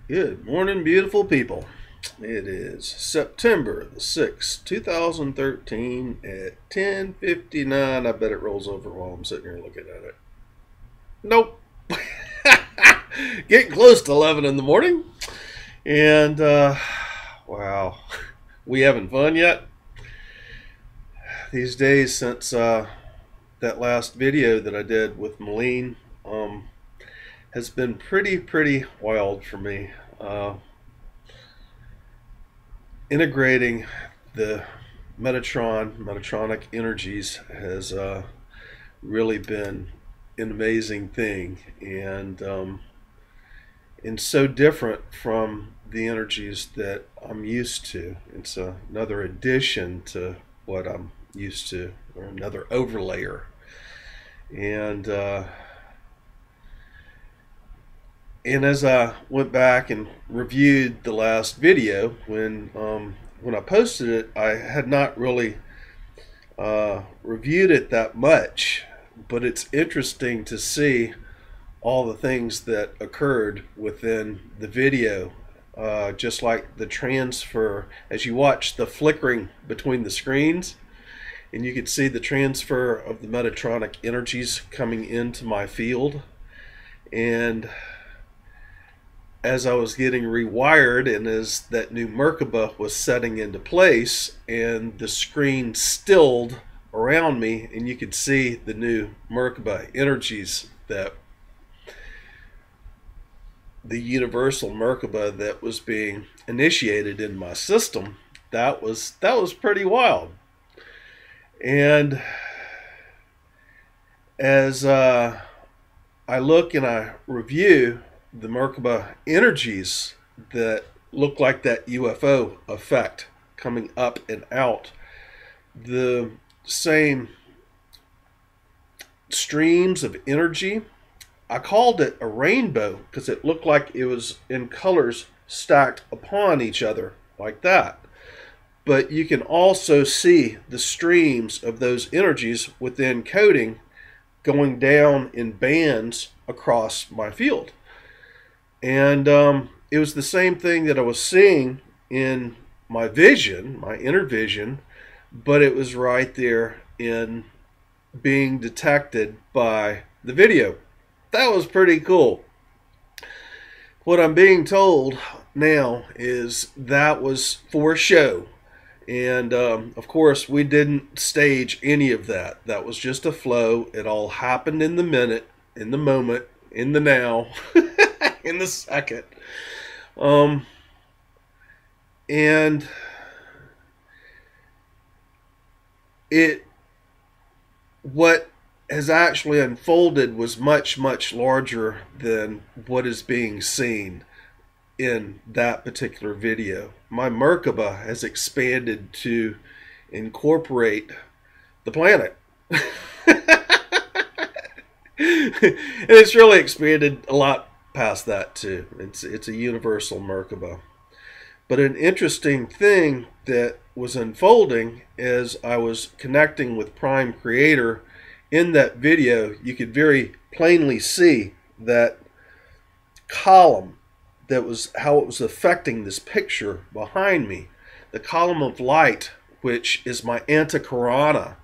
Good morning, beautiful people. It is September the 6th, 2013 at 10:59. I bet it rolls over while I'm sitting here looking at it. Nope. Getting close to 11 in the morning. And, wow. We having fun yet? These days since that last video that I did with Meline has been pretty wild for me. Integrating the Metatronic energies has really been an amazing thing, and so different from the energies that I'm used to. It's another addition to what I'm used to, or another overlayer. And as I went back and reviewed the last video, when I posted it, I had not really reviewed it that much, but it's interesting to see all the things that occurred within the video. Just like the transfer, as you watch the flickering between the screens, and you could see the transfer of the Metatronic energies coming into my field. And as I was getting rewired, and as that new Merkaba was setting into place, and the screen stilled around me, and you could see the new Merkaba energies, that the universal Merkaba that was being initiated in my system. That was pretty wild. And as I look and I review the Merkaba energies that look like that UFO effect coming up and out, the same streams of energy. I called it a rainbow because it looked like it was in colors stacked upon each other like that. But you can also see the streams of those energies within encoding going down in bands across my field. And it was the same thing that I was seeing in my vision, my inner vision, but it was right there in being detected by the video. That was pretty cool. What I'm being told now is that was for show. And of course, we didn't stage any of that. That was just a flow. It all happened in the minute, in the moment, in the now, in the second. And what has actually unfolded was much larger than what is being seen in that particular video. My Merkaba has expanded to incorporate the planet. And it's really expanded a lot past that too. It's a universal Merkaba. But an interesting thing that was unfolding as I was connecting with Prime Creator in that video, you could very plainly see that column, that was how it was affecting this picture behind me. The column of light, which is my antikarana,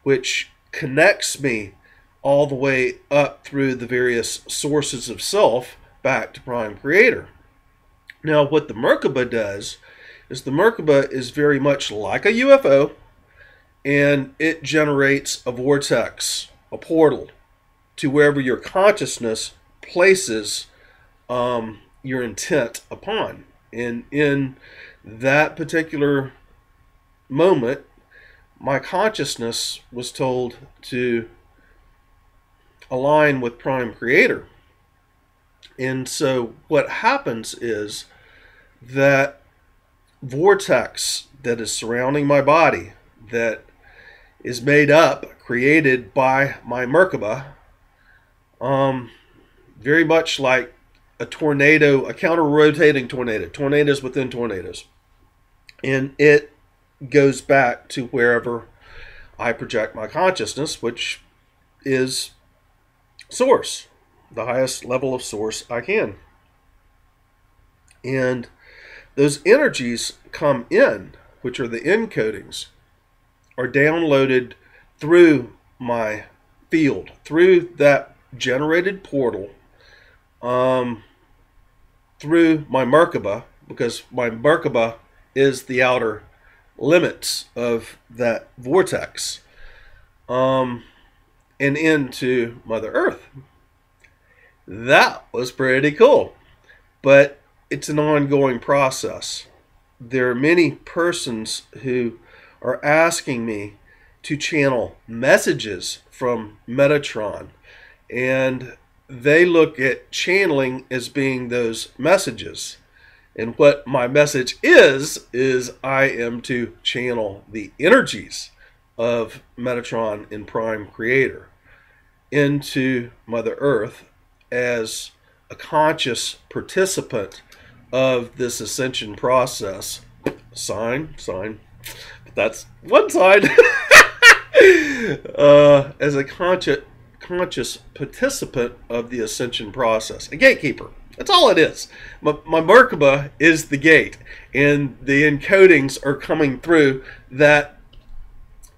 which connects me all the way up through the various sources of self back to Prime Creator. Now, what the Merkaba does is the Merkaba is very much like a UFO, and it generates a vortex, a portal, to wherever your consciousness places your intent upon. And in that particular moment, my consciousness was told to align with Prime Creator. And so what happens is that vortex that is surrounding my body, that is made up, created by my Merkaba, very much like a tornado, a counter-rotating tornado, tornadoes within tornadoes. And it goes back to wherever I project my consciousness, which is source, the highest level of source I can. And those energies come in, which are the encodings, are downloaded through my field, through that generated portal, through my Merkaba, because my Merkaba is the outer limits of that vortex, and into Mother Earth. That was pretty cool. But it's an ongoing process. There are many persons who are asking me to channel messages from Metatron, and they look at channeling as being those messages. And what my message is I am to channel the energies of Metatron in Prime Creator into Mother Earth as a conscious participant of this ascension process. Sign. That's one side. As a conscious participant of the ascension process. A gatekeeper. That's all it is. My Merkaba is the gate, and the encodings are coming through that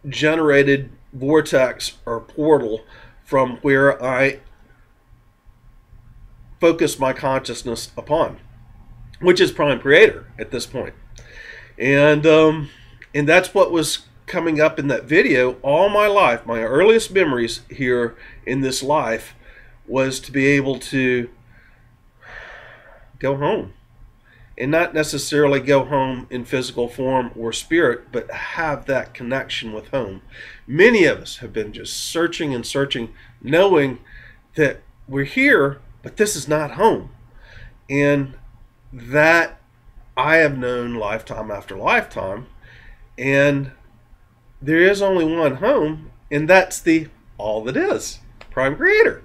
generated vortex or portal from where I focus my consciousness upon, which is Prime Creator at this point. And that's what was coming up in that video all my life. My earliest memories here in this life was to be able to go home, and not necessarily go home in physical form or spirit, but have that connection with home. Many of us have been just searching and searching, knowing that we're here, but this is not home. And that I have known lifetime after lifetime, and there is only one home, and that's the all that is, Prime Creator.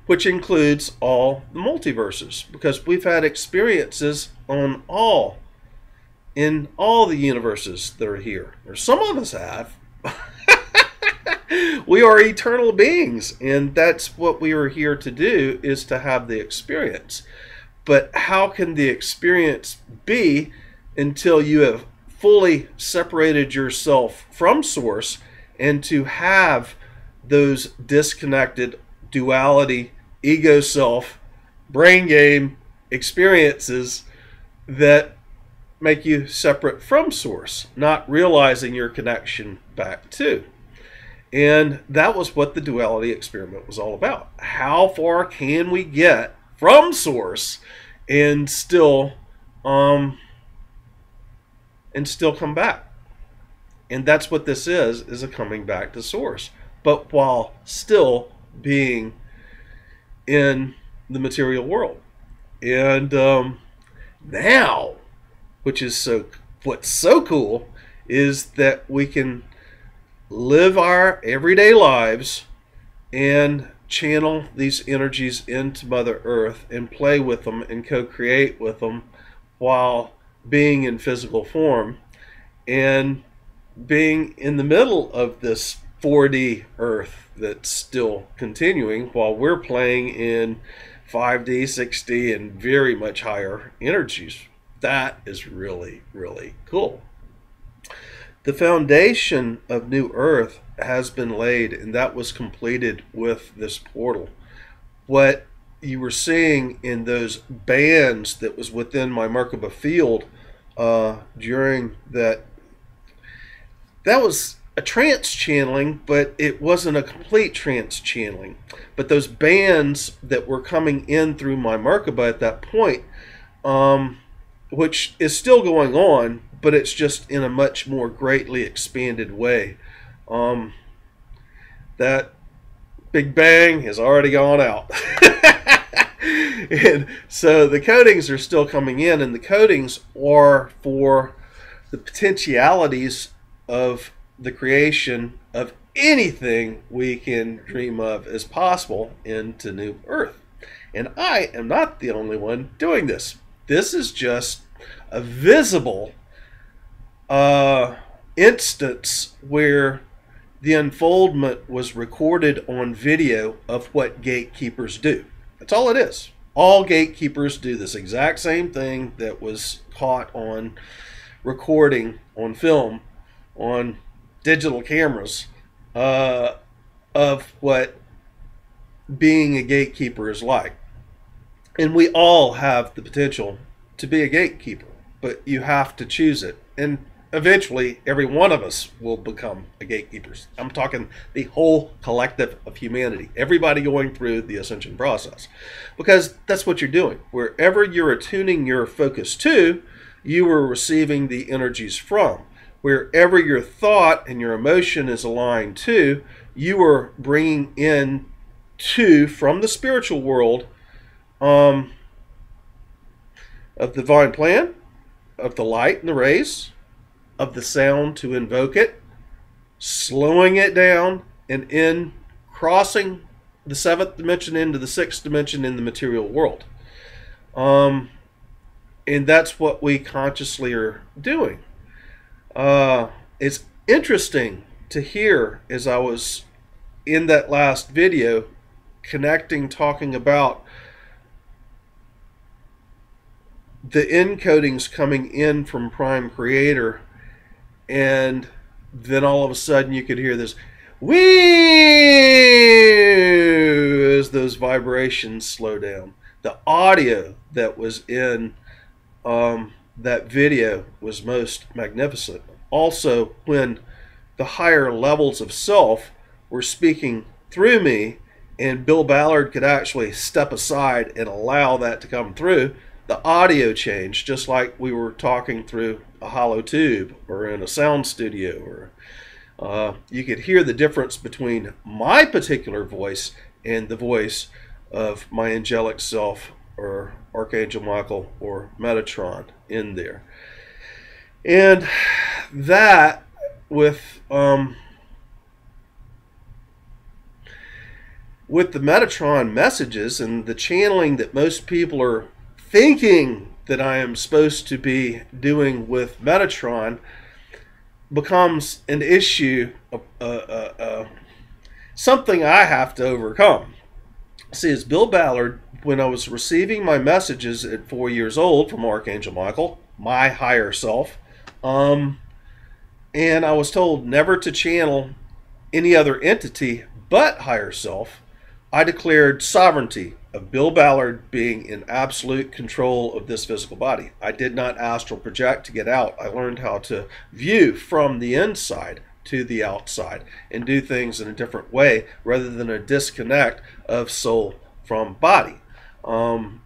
Which includes all the multiverses, because we've had experiences in all the universes that are here, or some of us have. We are eternal beings, and that's what we are here to do, is to have the experience. But how can the experience be until you have fully separated yourself from Source, and to have those disconnected duality, ego self, brain game experiences that make you separate from Source, not realizing your connection back to. And that was what the duality experiment was all about. How far can we get from Source and still come back? And that's what this is a coming back to Source, but while still being in the material world. And now, what's so cool is that we can live our everyday lives and channel these energies into Mother Earth and play with them and co-create with them while being in physical form, and being in the middle of this 4D Earth that's still continuing while we're playing in 5D, 6D, and very much higher energies. That is really, really cool. The foundation of New Earth has been laid, and that was completed with this portal. What you were seeing in those bands that was within my Merkaba field during that was a trance channeling, but it wasn't a complete trance channeling. But those bands that were coming in through my Merkaba at that point, which is still going on, but it's just in a much more greatly expanded way. That Big Bang has already gone out. And so the codings are still coming in, and the codings are for the potentialities of the creation of anything we can dream of as possible into New Earth. And I am not the only one doing this. This is just a visible instance where the unfoldment was recorded on video of what gatekeepers do. That's all it is. All gatekeepers do this exact same thing that was caught on recording, on film, on digital cameras, of what being a gatekeeper is like. And we all have the potential to be a gatekeeper, but you have to choose it. And eventually, every one of us will become a gatekeeper. I'm talking the whole collective of humanity, everybody going through the ascension process, because that's what you're doing. Wherever you're attuning your focus to, you are receiving the energies from. Wherever your thought and your emotion is aligned to, you are bringing in to, from the spiritual world, of the divine plan, of the light and the rays, of the sound to invoke it, slowing it down, and in crossing the seventh dimension into the sixth dimension in the material world. And that's what we consciously are doing. It's interesting to hear, as I was in that last video, talking about the encodings coming in from Prime Creator, and then all of a sudden you could hear this whee as those vibrations slow down. The audio that was in that video was most magnificent. Also, when the higher levels of self were speaking through me, and Bill Ballard could actually step aside and allow that to come through, the audio changed, just like we were talking through a hollow tube or in a sound studio. Or you could hear the difference between my particular voice and the voice of my angelic self, or Archangel Michael, or Metatron in there. And that, with the Metatron messages and the channeling that most people are thinking that I am supposed to be doing with Metatron, becomes an issue, something I have to overcome. See, as Bill Ballard, when I was receiving my messages at 4 years old from Archangel Michael, my higher self, and I was told never to channel any other entity but higher self, I declared sovereignty of Bill Ballard being in absolute control of this physical body. I did not astral project to get out. I learned how to view from the inside to the outside and do things in a different way rather than a disconnect of soul from body.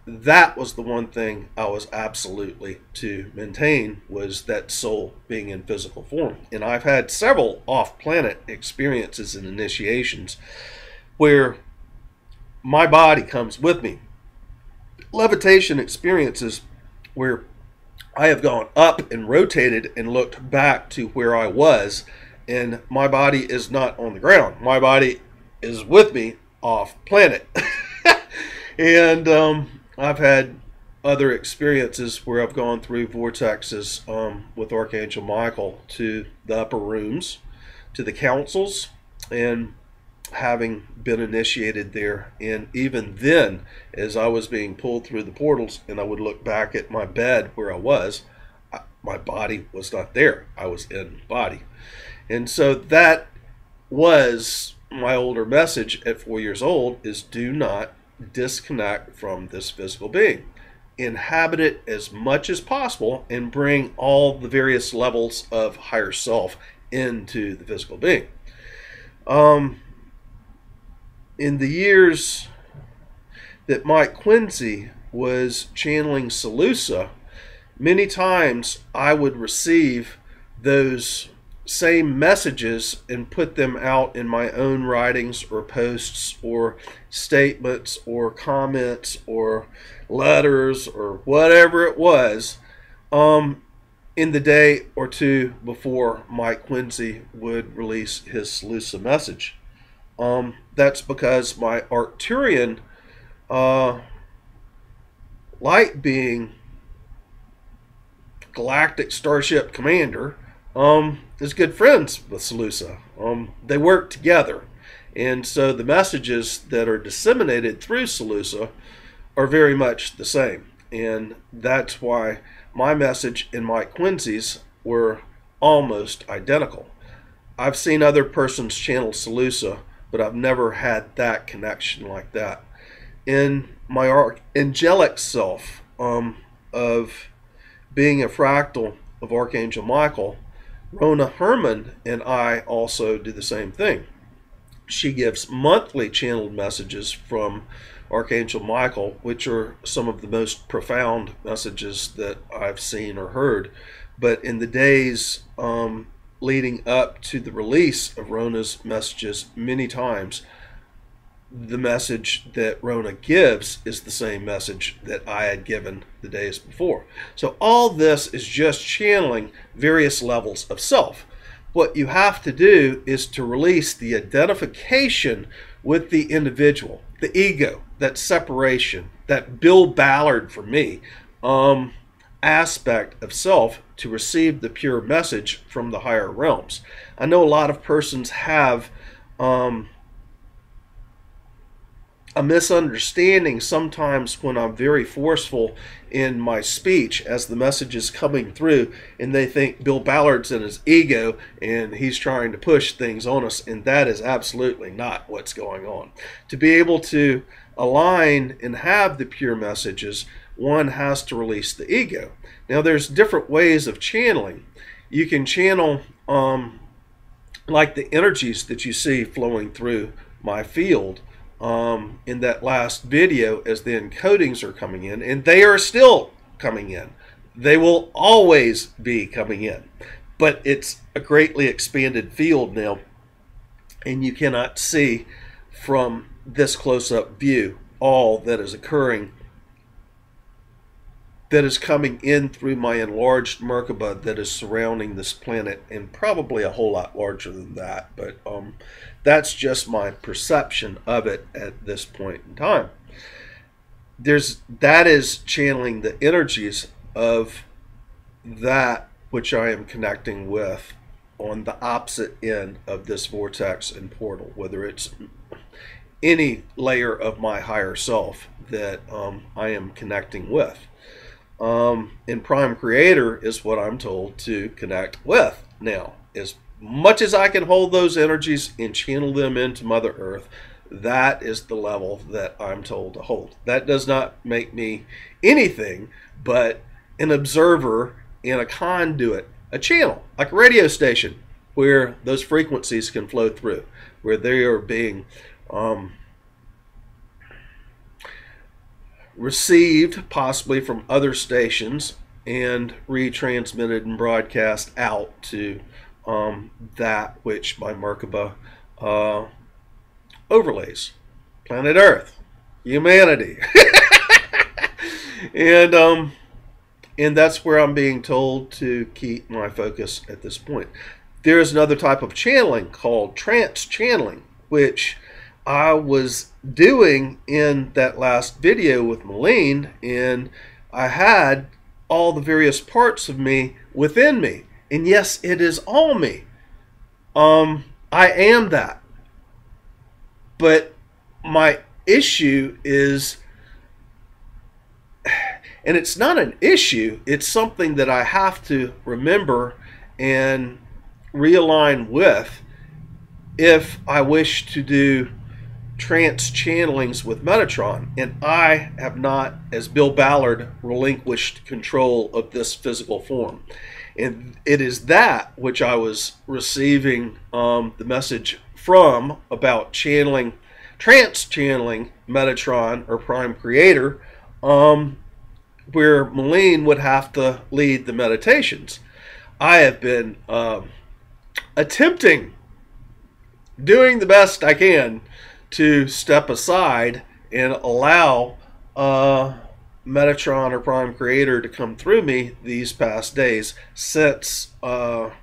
That was the one thing I was absolutely to maintain, was that soul being in physical form. And I've had several off-planet experiences and initiations where my body comes with me. Levitation experiences where I have gone up and rotated and looked back to where I was, and my body is not on the ground. My body is with me off planet. And I've had other experiences where I've gone through vortexes with Archangel Michael to the upper rooms, to the councils, and having been initiated there. And even then, as I was being pulled through the portals and I would look back at my bed where I was, my body was not there. I was in body. And so that was my older message at 4 years old, is do not disconnect from this physical being. Inhabit it as much as possible and bring all the various levels of higher self into the physical being. In the years that Mike Quincy was channeling Salusa, many times I would receive those same messages and put them out in my own writings or posts or statements or comments or letters or whatever it was in the day or two before Mike Quincy would release his Salusa message. That's because my Arcturian light being galactic starship commander is good friends with Salusa. They work together, and so the messages that are disseminated through Salusa are very much the same. And that's why my message and Mike Quincy's were almost identical. I've seen other persons channel Salusa, but I've never had that connection like that. In my angelic self of being a fractal of Archangel Michael, Rona Herman and I also do the same thing. She gives monthly channeled messages from Archangel Michael, which are some of the most profound messages that I've seen or heard. But in the days leading up to the release of Rona's messages, many times the message that Rona gives is the same message that I had given the days before. So all this is just channeling various levels of self. What you have to do is to release the identification with the individual, the ego, that separation, that Bill Ballard for me aspect of self to receive the pure message from the higher realms. I know a lot of persons have a misunderstanding sometimes when I'm very forceful in my speech as the message is coming through, and they think Bill Ballard's in his ego and he's trying to push things on us, and that is absolutely not what's going on. To be able to align and have the pure messages, one has to release the ego. Now there's different ways of channeling. You can channel like the energies that you see flowing through my field in that last video as the encodings are coming in, and they are still coming in. They will always be coming in, but it's a greatly expanded field now, and you cannot see from this close-up view all that is occurring, that is coming in through my enlarged Merkaba that is surrounding this planet, and probably a whole lot larger than that, but that's just my perception of it at this point in time. That is channeling the energies of that which I am connecting with on the opposite end of this vortex and portal, whether it's any layer of my higher self that I am connecting with. And Prime Creator is what I'm told to connect with. Now, as much as I can hold those energies and channel them into Mother Earth, that is the level that I'm told to hold. That does not make me anything but an observer and a conduit, a channel, like a radio station, where those frequencies can flow through, where they are being received possibly from other stations and retransmitted and broadcast out to that which my Merkaba overlays. Planet Earth, humanity. And that's where I'm being told to keep my focus at this point. There is another type of channeling called trance channeling, which I was doing in that last video with Meline, and I had all the various parts of me within me. And yes, it is all me. I am that. But my issue is, and it's not an issue, it's something that I have to remember and realign with if I wish to do trance channelings with Metatron, and I have not, as Bill Ballard, relinquished control of this physical form. And it is that which I was receiving the message from about channeling, trance channeling Metatron or Prime Creator, where Meline would have to lead the meditations. I have been attempting, doing the best I can to step aside and allow Metatron or Prime Creator to come through me these past days since that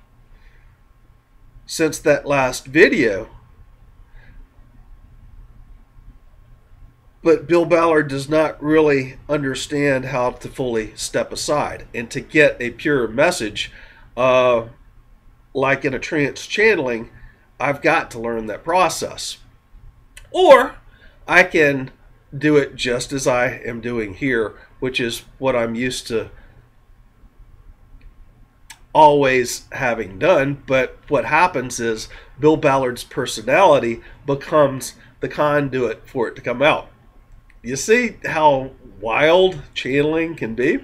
last video. But Bill Ballard does not really understand how to fully step aside and to get a pure message like in a trance channeling. I've got to learn that process. Or I can do it just as I am doing here, which is what I'm used to always having done. But what happens is Bill Ballard's personality becomes the conduit for it to come out. You see how wild channeling can be?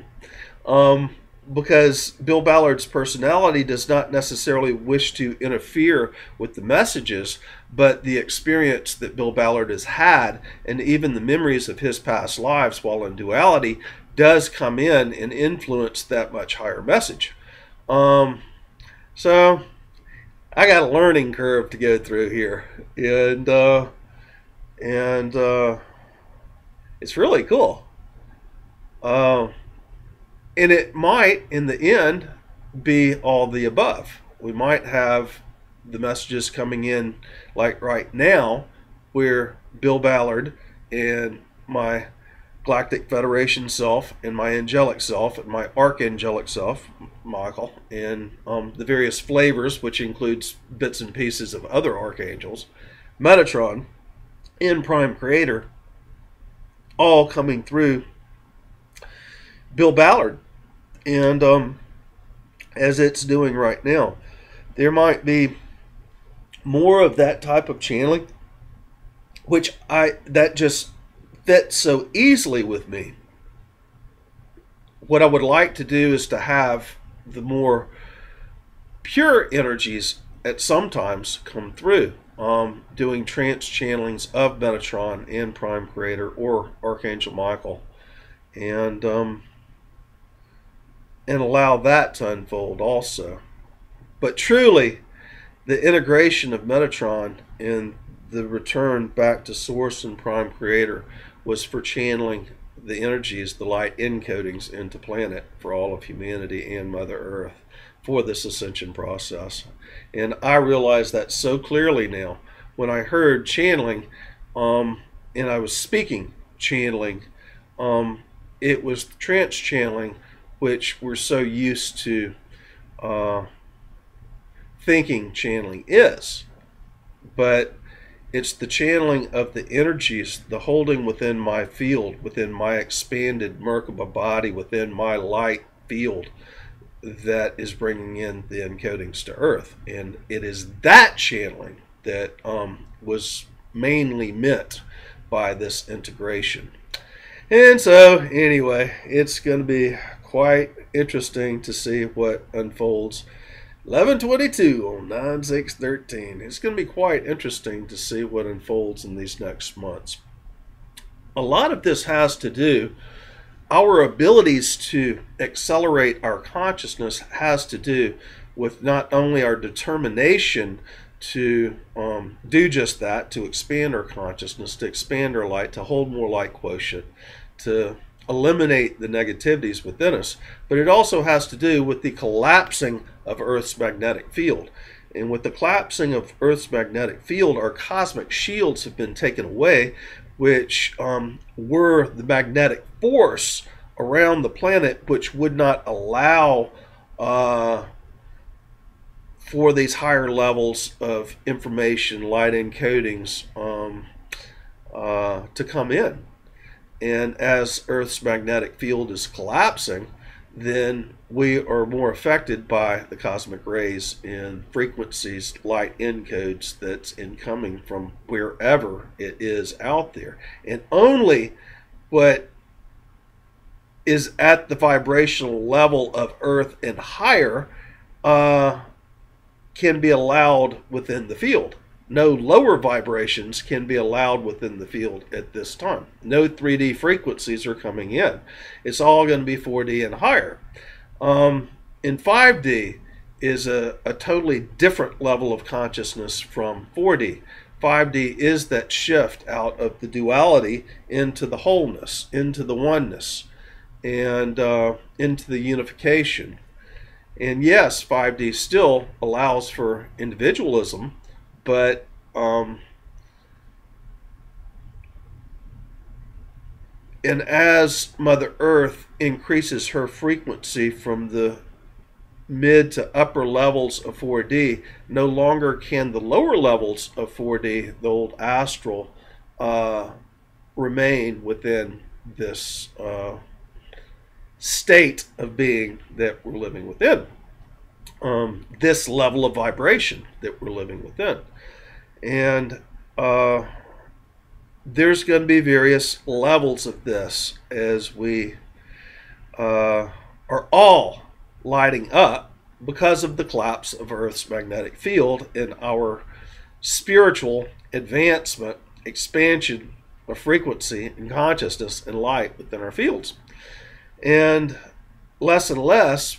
Because Bill Ballard's personality does not necessarily wish to interfere with the messages, but the experience that Bill Ballard has had and even the memories of his past lives while in duality does come in and influence that much higher message. So I got a learning curve to go through here, and it's really cool. And it might, in the end, be all the above. We might have the messages coming in like right now, where Bill Ballard and my Galactic Federation self and my angelic self and my archangelic self, Michael, and the various flavors, which includes bits and pieces of other archangels, Metatron, and Prime Creator, all coming through Bill Ballard. And as it's doing right now, there might be more of that type of channeling, which that just fits so easily with me. What I would like to do is to have the more pure energies at sometimes come through, doing trance channelings of Metatron and Prime Creator or Archangel Michael, and allow that to unfold also. But truly, the integration of Metatron and the return back to Source and Prime Creator was for channeling the energies, the light encodings into planet for all of humanity and Mother Earth for this ascension process. And I realize that so clearly now. When I heard channeling, and I was speaking channeling, it was trance channeling, which we're so used to thinking channeling is. But it's the channeling of the energies, the holding within my field, within my expanded Merkaba body, within my light field, that is bringing in the encodings to Earth. And it is that channeling that was mainly meant by this integration. And so, anyway, it's going to be quite interesting to see what unfolds. 11/22 on 9/6/13. It's going to be quite interesting to see what unfolds in these next months. A lot of this has to do, our abilities to accelerate our consciousness has to do with not only our determination to do just that, to expand our consciousness, to expand our light, to hold more light quotient, to eliminate the negativities within us, but it also has to do with the collapsing of Earth's magnetic field. And with the collapsing of Earth's magnetic field, our cosmic shields have been taken away, which were the magnetic force around the planet, which would not allow for these higher levels of information, light encodings, to come in. And as Earth's magnetic field is collapsing, then we are more affected by the cosmic rays and frequencies, light encodes that's incoming from wherever it is out there. And only what is at the vibrational level of Earth and higher can be allowed within the field. No lower vibrations can be allowed within the field at this time. No 3D frequencies are coming in. It's all going to be 4D and higher. In 5D is a totally different level of consciousness from 4D. 5D is that shift out of the duality into the wholeness, into the oneness, and into the unification. And yes, 5D still allows for individualism, but and as Mother Earth increases her frequency from the mid to upper levels of 4D, no longer can the lower levels of 4D, the old astral, remain within this state of being that we're living within, this level of vibration that we're living within. And there's going to be various levels of this as we are all lighting up because of the collapse of Earth's magnetic field and our spiritual advancement, expansion of frequency and consciousness and light within our fields. And less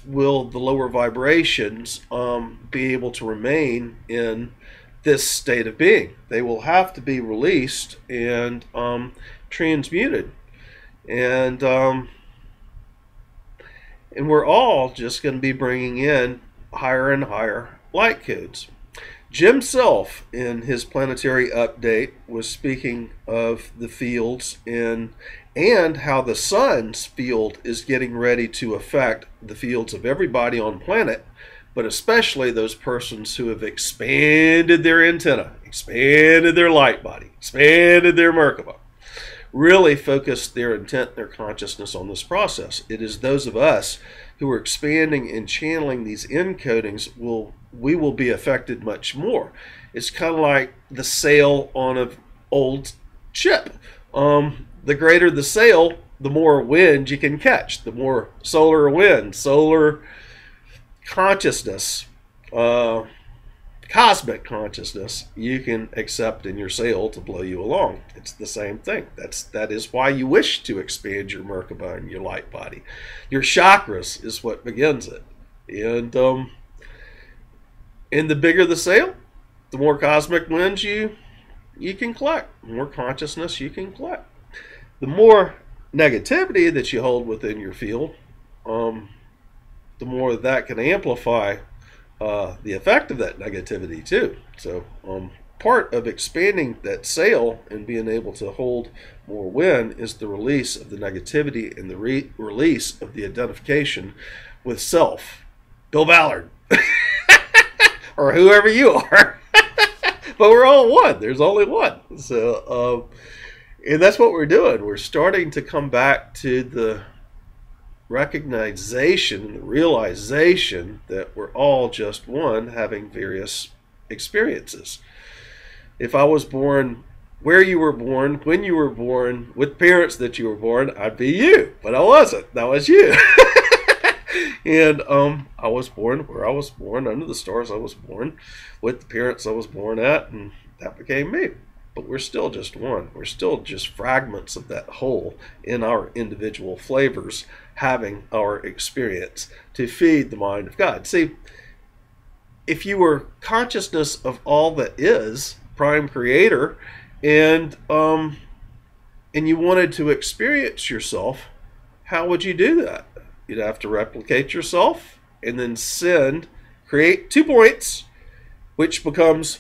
will the lower vibrations be able to remain in this state of being. They will have to be released and transmuted. And we're all just going to be bringing in higher and higher light codes. Jim Self, in his planetary update, was speaking of the fields and how the sun's field is getting ready to affect the fields of everybody on the planet, but especially those persons who have expanded their antenna, expanded their light body, expanded their Merkaba, really focused their intent, their consciousness on this process. It is those of us who are expanding and channeling these encodings we will be affected much more. It's kind of like the sail on an old ship. The greater the sail, the more wind you can catch, the more solar wind, solar consciousness, cosmic consciousness you can accept in your sail to blow you along. It's the same thing. That is why you wish to expand your Merkaba and your light body. Your chakras is what begins it. And the bigger the sail, the more cosmic winds you can collect, the more consciousness you can collect. The more negativity that you hold within your field, the more that can amplify the effect of that negativity too. So part of expanding that sail and being able to hold more wind is the release of the negativity and the release of the identification with self. Bill Ballard. Or whoever you are. But we're all one. There's only one. So, and that's what we're doing. We're starting to come back to the recognition and the realization that we're all just one, having various experiences. If I was born where you were born, when you were born, with parents that you were born, I'd be you. But I wasn't. That was you. And I was born where I was born, under the stars I was born, with the parents I was born at, and that became me. But we're still just one. We're still just fragments of that whole in our individual flavors, having our experience to feed the mind of God. See, if you were consciousness of all that is, Prime Creator, and you wanted to experience yourself, how would you do that? You'd have to replicate yourself and then create 2 points, which becomes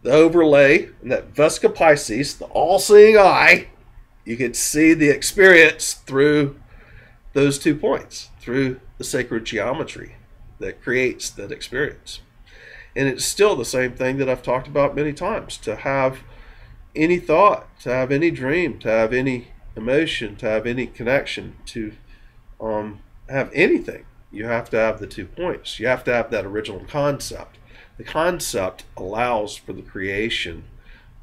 the overlay, and that Vesca Pisces, the all-seeing eye. You could see the experience through those 2 points, through the sacred geometry that creates that experience. And it's still the same thing that I've talked about many times. To have any thought, to have any dream, to have any emotion, to have any connection, to have anything, you have to have the 2 points. You have to have that original concept. The concept allows for the creation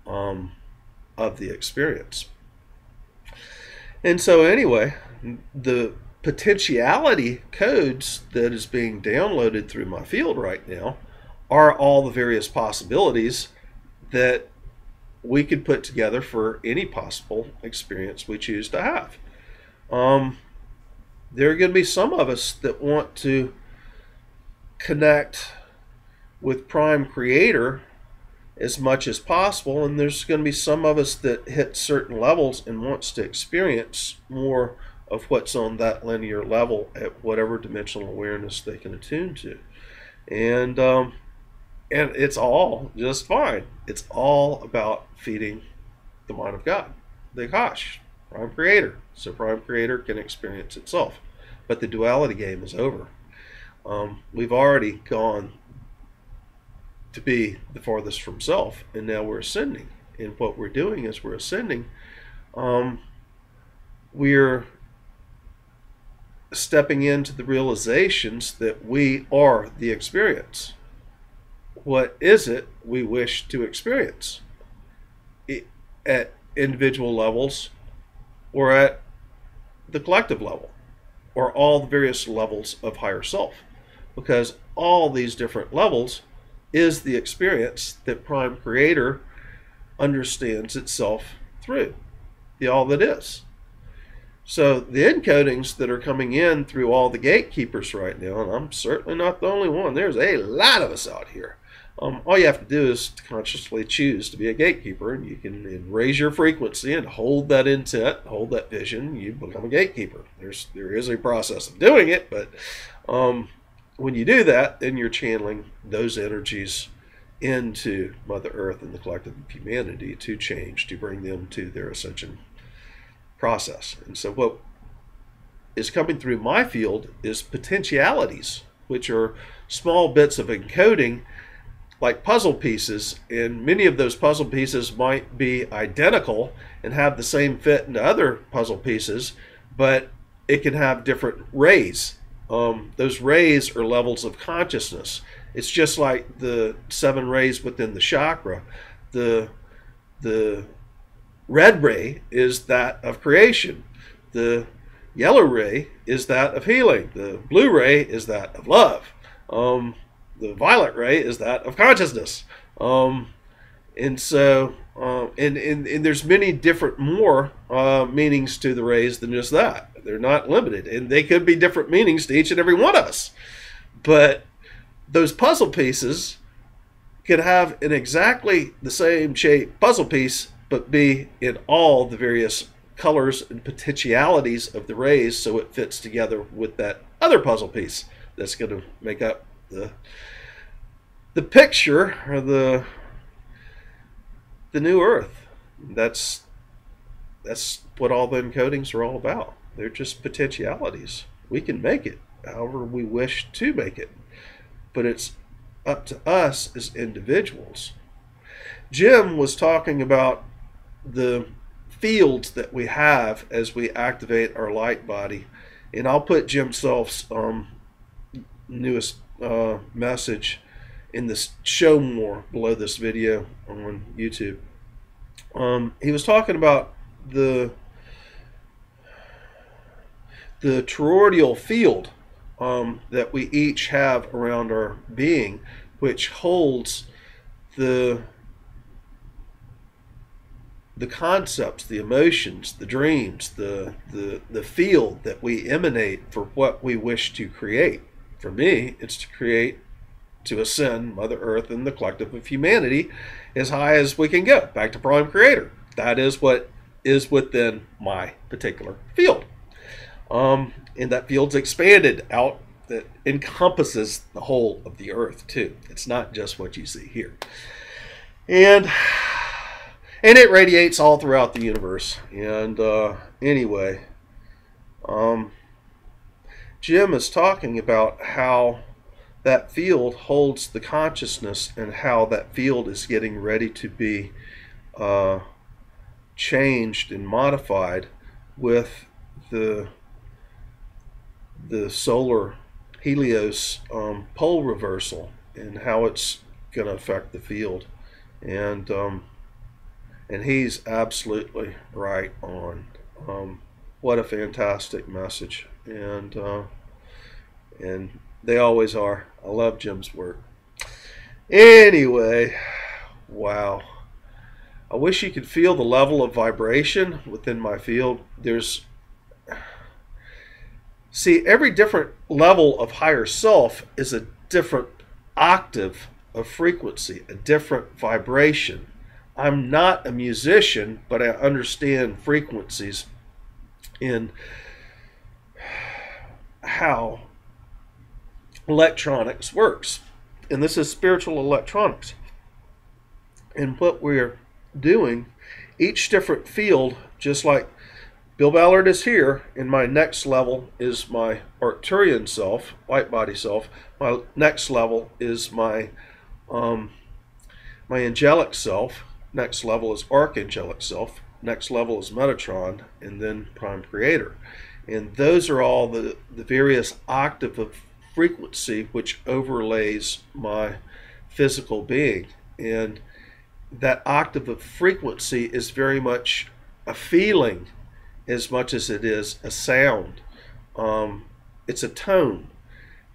of the experience. And so anyway, the potentiality codes that is being downloaded through my field right now are all the various possibilities that we could put together for any possible experience we choose to have. There are going to be some of us that want to connect with Prime Creator as much as possible, and there's going to be some of us that hit certain levels and wants to experience more of what's on that linear level at whatever dimensional awareness they can attune to. And it's all just fine. It's all about feeding the mind of God, the Akash, Prime Creator, so Prime Creator can experience itself. But the duality game is over. We've already gone to be the farthest from self, and now we're ascending. And what we're doing is we're ascending we're stepping into the realizations that we are the experience. What is it we wish to experience at individual levels or at the collective level or all the various levels of higher self? Because all these different levels is the experience that Prime Creator understands itself through, the all that is. So the encodings that are coming in through all the gatekeepers right now, and I'm certainly not the only one, there's a lot of us out here. All you have to do is to consciously choose to be a gatekeeper, and you can raise your frequency and hold that intent, hold that vision. You become a gatekeeper. There is a process of doing it, but when you do that, then you're channeling those energies into Mother Earth and the collective of humanity to change, to bring them to their ascension process. And so what is coming through my field is potentialities, which are small bits of encoding like puzzle pieces, and many of those puzzle pieces might be identical and have the same fit into other puzzle pieces, but it can have different rays. Those rays are levels of consciousness. It's just like the 7 rays within the chakra. The red ray is that of creation. The yellow ray is that of healing. The blue ray is that of love. The violet ray is that of consciousness. And so, and there's many different more meanings to the rays than just that. They're not limited, and they could be different meanings to each and every one of us. But those puzzle pieces could have an exactly the same shape puzzle piece, but be in all the various colors and potentialities of the rays, so it fits together with that other puzzle piece that's going to make up the picture, or the new Earth. That's what all the encodings are all about. They're just potentialities. We can make it however we wish to make it, but it's up to us as individuals. Jim was talking about the fields that we have as we activate our light body, and I'll put Jim Self's newest message in the show more below this video on YouTube. He was talking about the toroidal field that we each have around our being, which holds the concepts, the emotions, the dreams, the field that we emanate for what we wish to create. For me, it's to create, to ascend Mother Earth and the collective of humanity as high as we can go, back to Prime Creator. That is what is within my particular field. And that field's expanded out, that encompasses the whole of the Earth too. It's not just what you see here. And it radiates all throughout the universe. And anyway, Jim is talking about how that field holds the consciousness and how that field is getting ready to be changed and modified with the solar Helios pole reversal, and how it's going to affect the field. And he's absolutely right on. What a fantastic message. And they always are. I love Jim's work. Anyway, wow. I wish you could feel the level of vibration within my field. See, every different level of higher self is a different octave of frequency, a different vibration. I'm not a musician, but I understand frequencies in how electronics works. And this is spiritual electronics. And what we're doing, each different field, just like Bill Ballard is here, and my next level is my Arcturian self, light body self. My next level is my angelic self. Next level is archangelic self. next level is Metatron, and then Prime Creator. And those are all the various octave of frequency which overlays my physical being. And that octave of frequency is very much a feeling as much as it is a sound. It's a tone.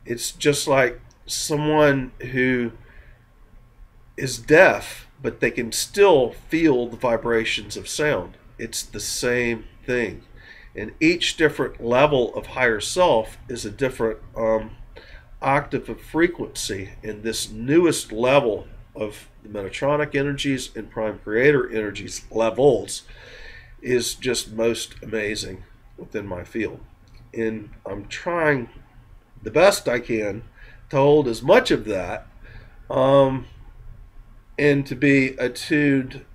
It's just like someone who is deaf, but they can still feel the vibrations of sound. It's the same thing. And each different level of higher self is a different octave of frequency. And this newest level of the Metatronic energies and Prime Creator energies levels is just most amazing within my field. And I'm trying the best I can to hold as much of that and to be attuned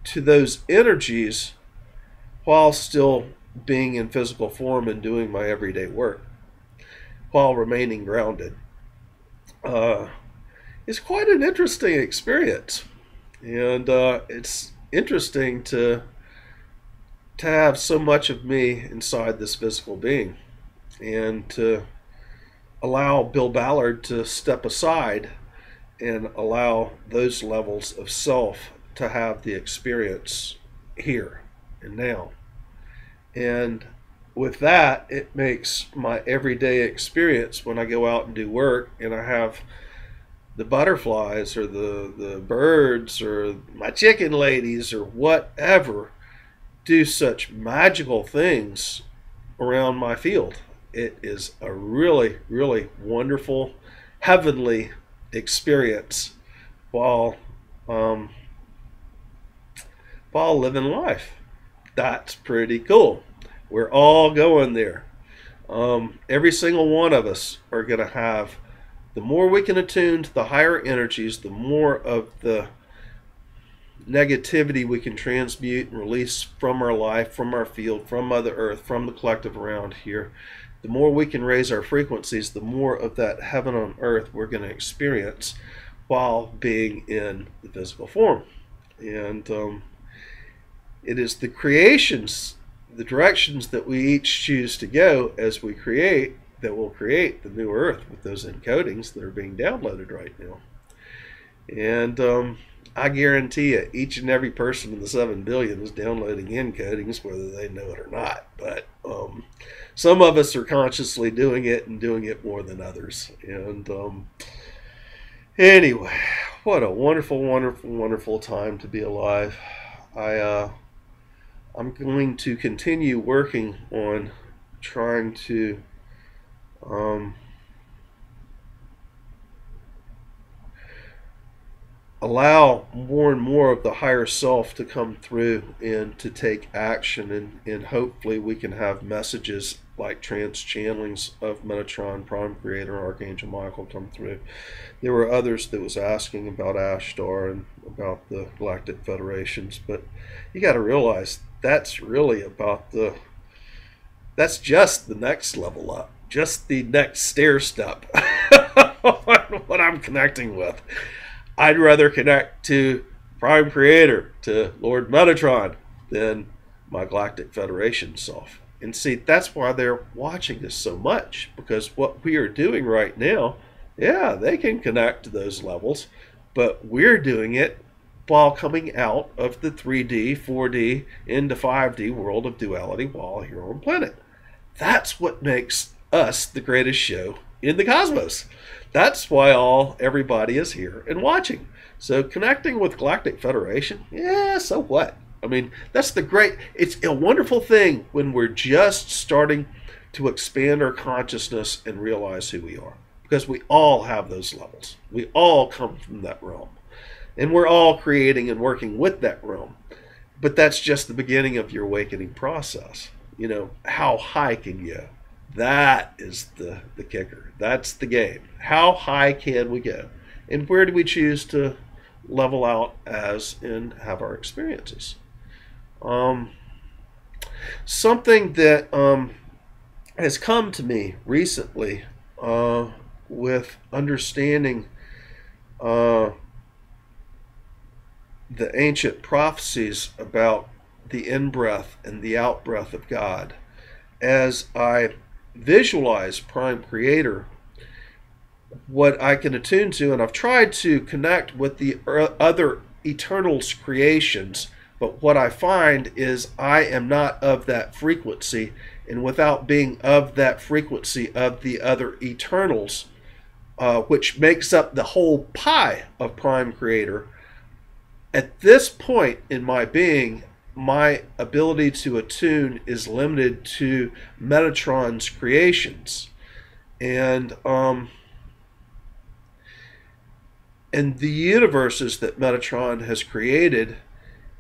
to those energies while still being in physical form and doing my everyday work, while remaining grounded. It's quite an interesting experience, and it's interesting to have so much of me inside this physical being, and to allow Bill Ballard to step aside and allow those levels of self to have the experience here and now. And with that, it makes my everyday experience when I go out and do work and I have the butterflies or the birds or my chicken ladies or whatever do such magical things around my field. It is a really, really wonderful, heavenly experience while living life. That's pretty cool. We're all going there. Every single one of us are going to have, the more we can attune to the higher energies, the more of the negativity we can transmute and release from our life, from our field, from Mother Earth, from the collective around here. The more we can raise our frequencies, the more of that heaven on earth we're going to experience while being in the physical form. And it is the creations, the directions that we each choose to go as we create, that will create the new earth with those encodings that are being downloaded right now. And I guarantee you, each and every person in the 7 billion is downloading encodings, whether they know it or not. But some of us are consciously doing it and doing it more than others. And anyway, what a wonderful, wonderful, wonderful time to be alive. I'm going to continue working on trying to allow more and more of the higher self to come through and to take action, and hopefully we can have messages like trans-channelings of Metatron, Prime Creator, Archangel Michael come through. There were others that was asking about Ashtar and about the Galactic Federations, but you got to realize that's really about that's just the next level up, just the next stair step what I'm connecting with. I'd rather connect to Prime Creator, to Lord Metatron, than my Galactic Federation self. And see, that's why they're watching us so much, because what we are doing right now, yeah, they can connect to those levels, but we're doing it while coming out of the 3D, 4D, into 5D world of duality while here on planet. That's what makes us the greatest show in the cosmos. That's why everybody is here and watching. So connecting with Galactic Federation, yeah, so what? I mean, that's it's a wonderful thing when we're just starting to expand our consciousness and realize who we are. Because we all have those levels. We all come from that realm. And we're all creating and working with that realm. But that's just the beginning of your awakening process. You know, how high can you go? That is the kicker. That's the game. How high can we go? And where do we choose to level out as and have our experiences? Something that has come to me recently with understanding the ancient prophecies about the in-breath and the out-breath of God, as I visualize Prime Creator, what I can attune to, and I've tried to connect with the other Eternal's creations, but what I find is I am not of that frequency, and without being of that frequency of the other Eternals, which makes up the whole pie of Prime Creator, at this point in my being, my ability to attune is limited to Metatron's creations. And the universes that Metatron has created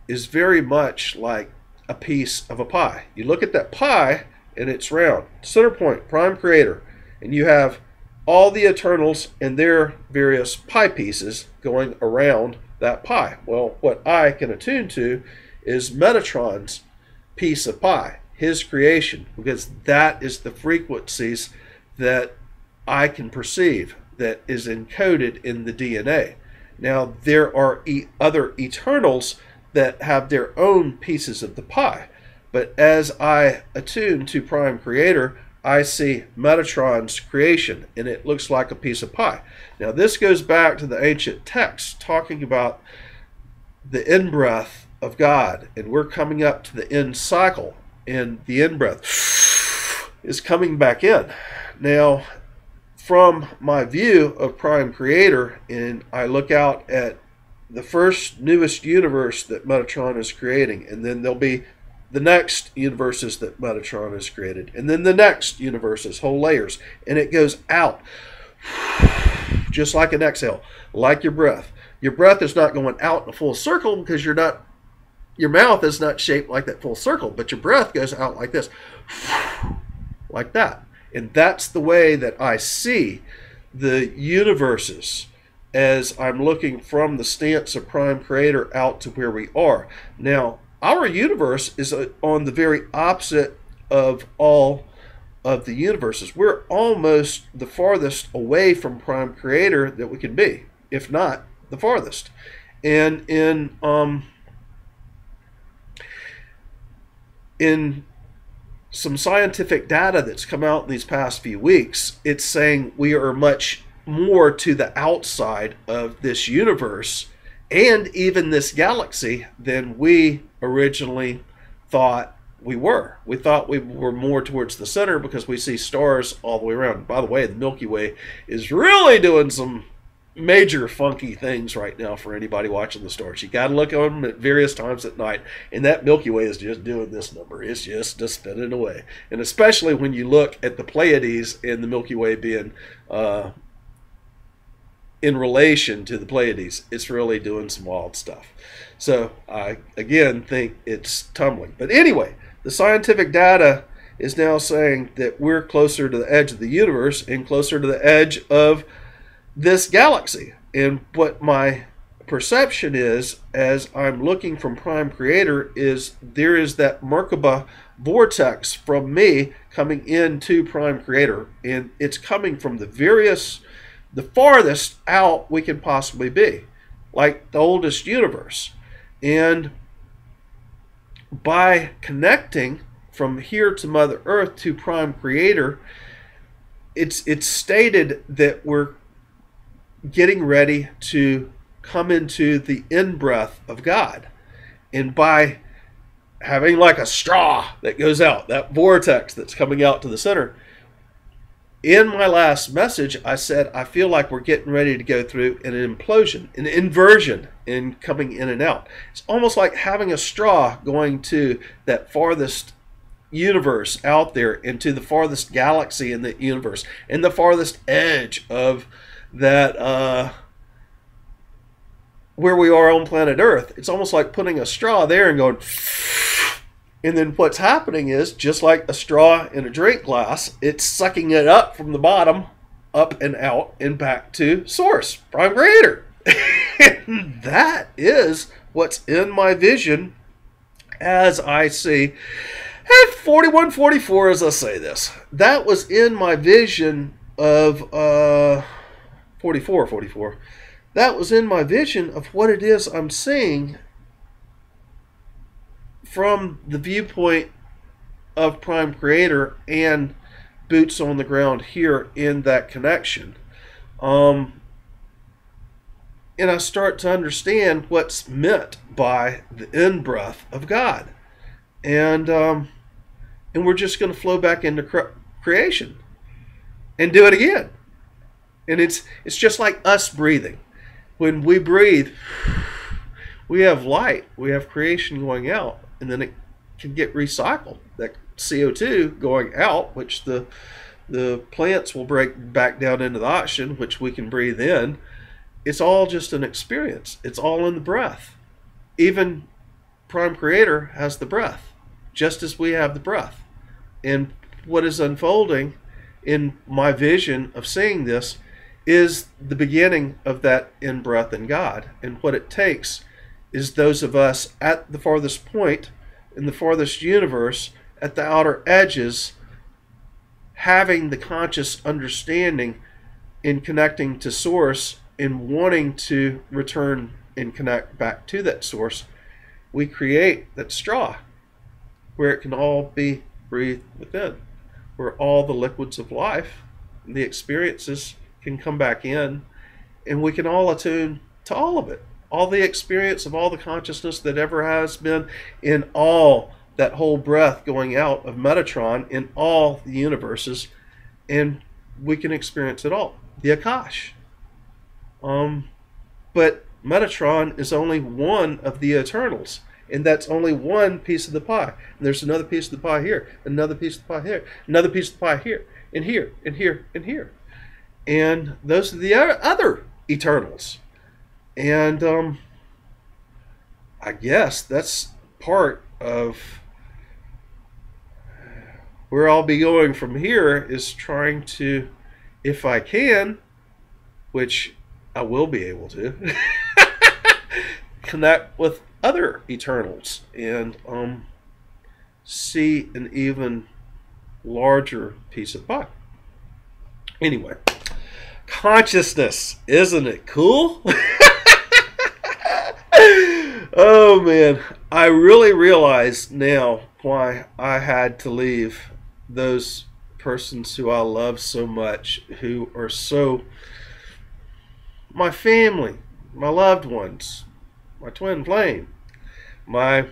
is very much like a piece of a pie. You look at that pie and it's round. Center point, Prime Creator. And you have all the Eternals and their various pie pieces going around that pie. Well, what I can attune to is Metatron's piece of pie, his creation, because that is the frequencies that I can perceive, that is encoded in the DNA. Now, there are other Eternals that have their own pieces of the pie, but as I attune to Prime Creator, I see Metatron's creation, and it looks like a piece of pie. Now, this goes back to the ancient texts talking about the in-breath of God, and we're coming up to the end cycle, and the in-breath is coming back in. Now, from my view of Prime Creator, and I look out at the first newest universe that Metatron is creating, and then there'll be the next universes that Metatron has created, and then the next universes, whole layers, and it goes out just like an exhale, like your breath. Your breath is not going out in a full circle because your mouth is not shaped like that full circle, but your breath goes out like this, like that. And that's the way that I see the universes as I'm looking from the stance of Prime Creator out to where we are. Now, our universe is on the very opposite of all of the universes. We're almost the farthest away from Prime Creator that we can be, if not the farthest. And in some scientific data that's come out in these past few weeks, it's saying we are much more to the outside of this universe and even this galaxy than we originally thought we were. We thought we were more towards the center because we see stars all the way around. By the way, the Milky Way is really doing some major funky things right now for anybody watching the stars. You got to look at them at various times at night, and that Milky Way is just doing this number. It's just spinning away. And especially when you look at the Pleiades and the Milky Way being in relation to the Pleiades, it's really doing some wild stuff. So I, again, think it's tumbling. But anyway, the scientific data is now saying that we're closer to the edge of the universe and closer to the edge of this galaxy. And what my perception is, as I'm looking from Prime Creator, is there is that Merkaba vortex from me coming into Prime Creator, and it's coming from the farthest out we can possibly be, like the oldest universe. And by connecting from here to Mother Earth to Prime Creator, it's stated that we're getting ready to come into the in-breath of God. And by having like a straw that goes out, that vortex that's coming out to the center, in my last message, I said, I feel like we're getting ready to go through an implosion, an inversion in coming in and out. It's almost like having a straw going to that farthest universe out there, into the farthest galaxy in the universe, and the farthest edge of that, where we are on planet Earth. It's almost like putting a straw there and going, and then what's happening is, just like a straw in a drink glass, it's sucking it up from the bottom, up and out, and back to source, Prime Creator. And that is what's in my vision as I see at 4144 as I say this. That was in my vision of 44. That was in my vision of what it is I'm seeing from the viewpoint of Prime Creator and boots on the ground here in that connection. And I start to understand what's meant by the in-breath of God. And we're just going to flow back into creation and do it again. And it's just like us breathing. When we breathe, we have light, we have creation going out, and then it can get recycled. That CO2 going out, which the plants will break back down into the oxygen, which we can breathe in. It's all just an experience. It's all in the breath. Even Prime Creator has the breath, just as we have the breath. And what is unfolding in my vision of seeing this is the beginning of that in-breath in God. And what it takes is those of us at the farthest point, in the farthest universe, at the outer edges, having the conscious understanding in connecting to Source and wanting to return and connect back to that Source. We create that straw where it can all be breathed within, where all the liquids of life and the experiences can come back in, and we can all attune to all of it, all the experience of all the consciousness that ever has been in all that whole breath going out of Metatron in all the universes, and we can experience it all. The Akash. But Metatron is only one of the Eternals, and that's only one piece of the pie. And there's another piece of the pie here, another piece of the pie here, another piece of the pie here, and here, and here, and here. And those are the other Eternals. And I guess that's part of where I'll be going from here, is trying to, if I can, which I will be able to, connect with other Eternals and see an even larger piece of pie. Anyway, consciousness, isn't it cool? Oh man, I really realize now why I had to leave those persons who I love so much, who are so my family, my loved ones, my twin flame, my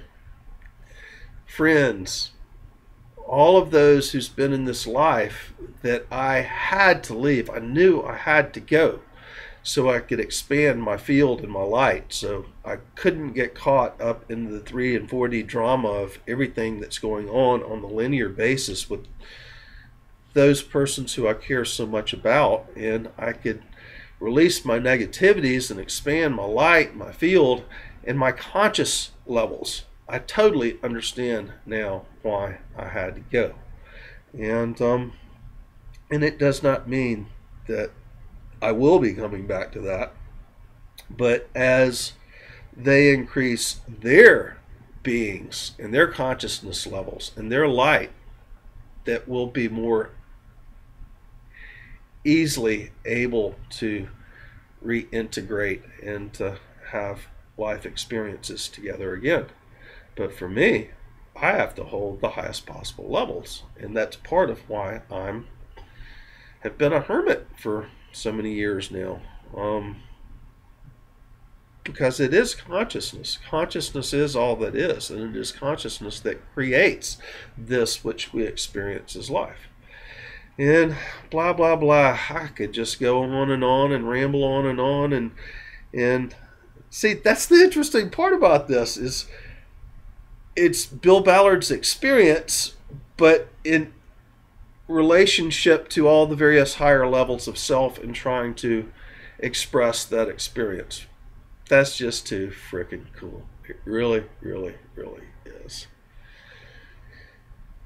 friends, all of those who's been in this life that I had to leave. I knew I had to go so I could expand my field and my light. So I couldn't get caught up in the 3 and 4D drama of everything that's going on the linear basis with those persons who I care so much about, and I could release my negativities and expand my light, my field, and my conscious levels. I totally understand now why I had to go. And it does not mean that I will be coming back to that. But as they increase their beings and their consciousness levels and their light, that will be more easily able to reintegrate and to have life experiences together again. But for me, I have to hold the highest possible levels, and that's part of why have been a hermit for so many years now, because it is consciousness. Consciousness is all that is, and it is consciousness that creates this which we experience as life. And blah blah blah. I could just go on and ramble on and see, that's the interesting part about this, is it's Bill Ballard's experience, but in relationship to all the various higher levels of self and trying to express that experience. That's just too freaking cool. It really, really, really is.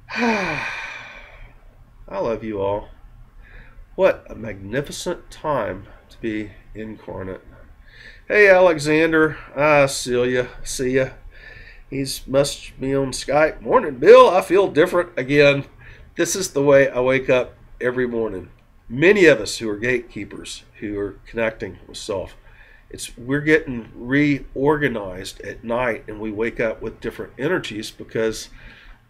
I love you all. What a magnificent time to be incarnate. Hey, Alexander. See ya. He's must be on Skype. Morning, Bill. I feel different again. This is the way I wake up every morning. Many of us who are gatekeepers, who are connecting with self, we're getting reorganized at night, and we wake up with different energies because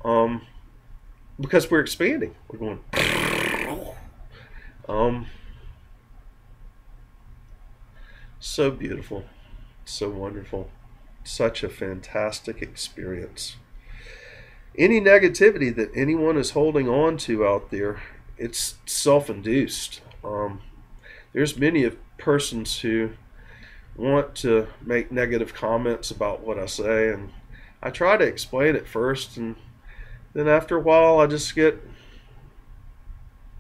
we're expanding. We're going. So beautiful, so wonderful, such a fantastic experience. Any negativity that anyone is holding on to out there, it's self-induced. There's many of persons who want to make negative comments about what I say, and I try to explain it first, and then after a while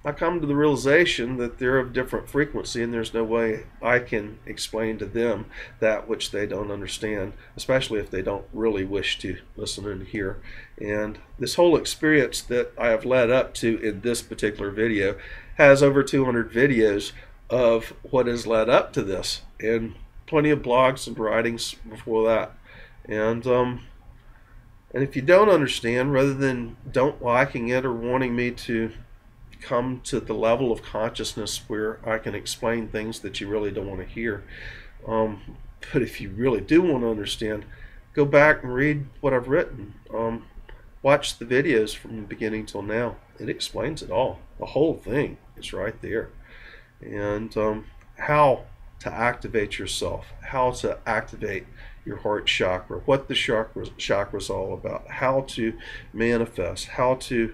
I come to the realization that they're of different frequency, and there's no way I can explain to them that which they don't understand, especially if they don't really wish to listen and hear. And this whole experience that I have led up to in this particular video has over 200 videos of what has led up to this, and plenty of blogs and writings before that. And if you don't understand, rather than don't liking it or wanting me to come to the level of consciousness where I can explain things that you really don't want to hear, but if you really do want to understand, go back and read what I've written. Watch the videos from the beginning till now. It explains it all. The whole thing is right there. And how to activate yourself, how to activate your heart chakra, what the chakra is all about, how to manifest, how to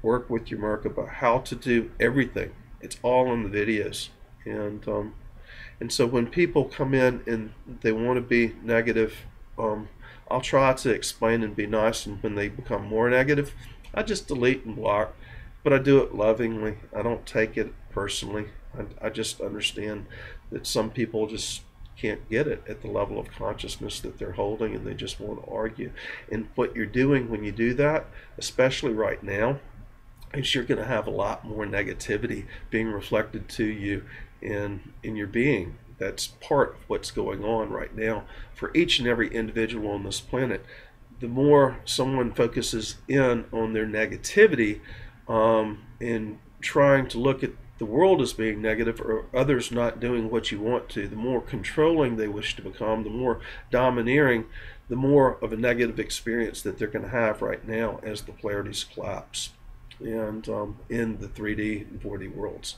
work with your Merkaba, how to do everything. It's all in the videos. And so when people come in and they want to be negative, I'll try to explain and be nice, and when they become more negative, I just delete and block. But I do it lovingly. I don't take it personally. I just understand that some people just can't get it at the level of consciousness that they're holding, and they just want to argue. And what you're doing when you do that, especially right now, is you're going to have a lot more negativity being reflected to you in your being. That's part of what's going on right now for each and every individual on this planet. The more someone focuses in on their negativity and trying to look at the world as being negative or others not doing what you want to, the more controlling they wish to become, the more domineering, the more of a negative experience that they're going to have right now as the polarities collapse and in the 3D and 4D worlds.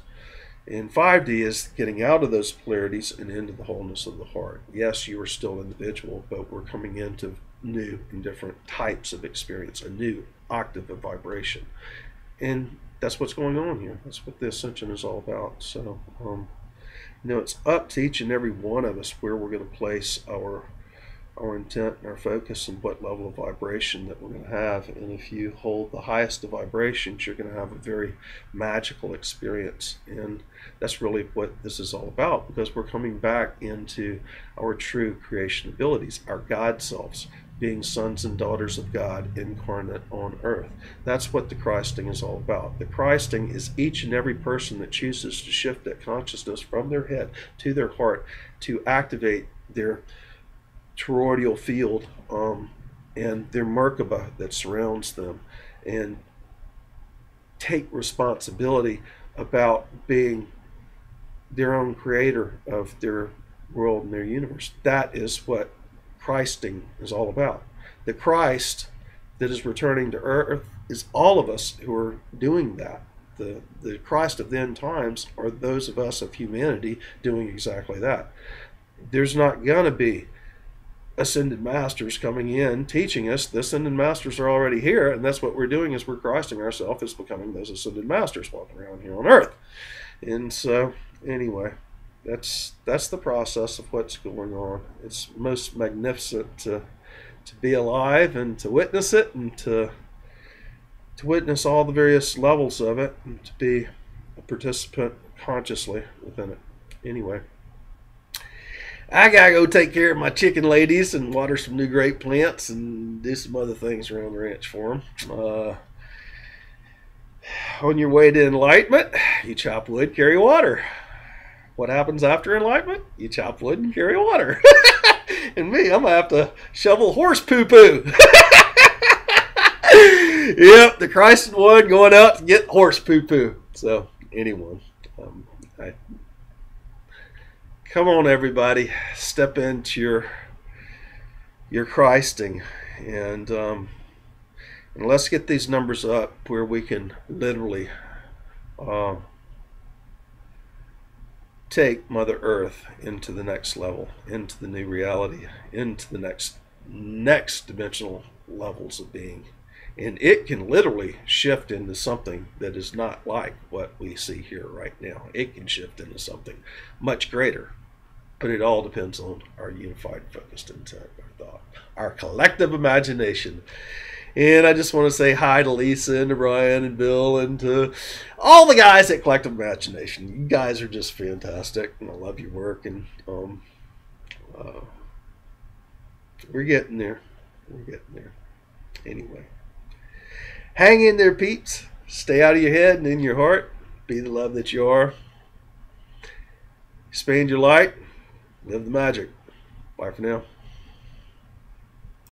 And 5D is getting out of those polarities and into the wholeness of the heart. Yes, you are still individual, but we're coming into new and different types of experience, a new octave of vibration. And that's what's going on here. That's what the Ascension is all about. So, it's up to each and every one of us where we're going to place our intent and our focus and what level of vibration that we're going to have. And if you hold the highest of vibrations, you're going to have a very magical experience. And that's really what this is all about, because we're coming back into our true creation abilities, our God selves, being sons and daughters of God incarnate on earth. That's what the Christing is all about. The Christing is each and every person that chooses to shift that consciousness from their head to their heart to activate their toroidal field and their Merkaba that surrounds them, and take responsibility about being their own creator of their world and their universe. That is what Christing is all about. The Christ that is returning to earth is all of us who are doing that. The Christ of the end times are those of us of humanity doing exactly that. There's not going to be ascended masters coming in teaching us. The ascended masters are already here, and that's what we're doing, is we're Christing ourselves as becoming those ascended masters walking around here on earth. And so anyway, that's the process of what's going on. It's most magnificent to be alive and to witness it, and to witness all the various levels of it, and to be a participant consciously within it. Anyway, I gotta go take care of my chicken ladies and water some new grape plants and do some other things around the ranch for them. On your way to enlightenment, you chop wood, carry water. What happens after enlightenment? You chop wood and carry water. And me, I'm gonna have to shovel horse poo-poo. Yep, the Christ one going out to get horse poo-poo. So, anyway, I Come on, everybody, step into your Christing, and let's get these numbers up where we can literally take Mother Earth into the next level, into the new reality, into the next dimensional levels of being. And it can literally shift into something that is not like what we see here right now. It can shift into something much greater. But it all depends on our unified, focused intent, our thought, our collective imagination. And I just want to say hi to Lisa and to Brian and Bill and to all the guys at Collective Imagination. You guys are just fantastic, and I love your work. And we're getting there. We're getting there. Anyway, hang in there, peeps. Stay out of your head and in your heart. Be the love that you are. Expand your light. Live the magic. Bye for now.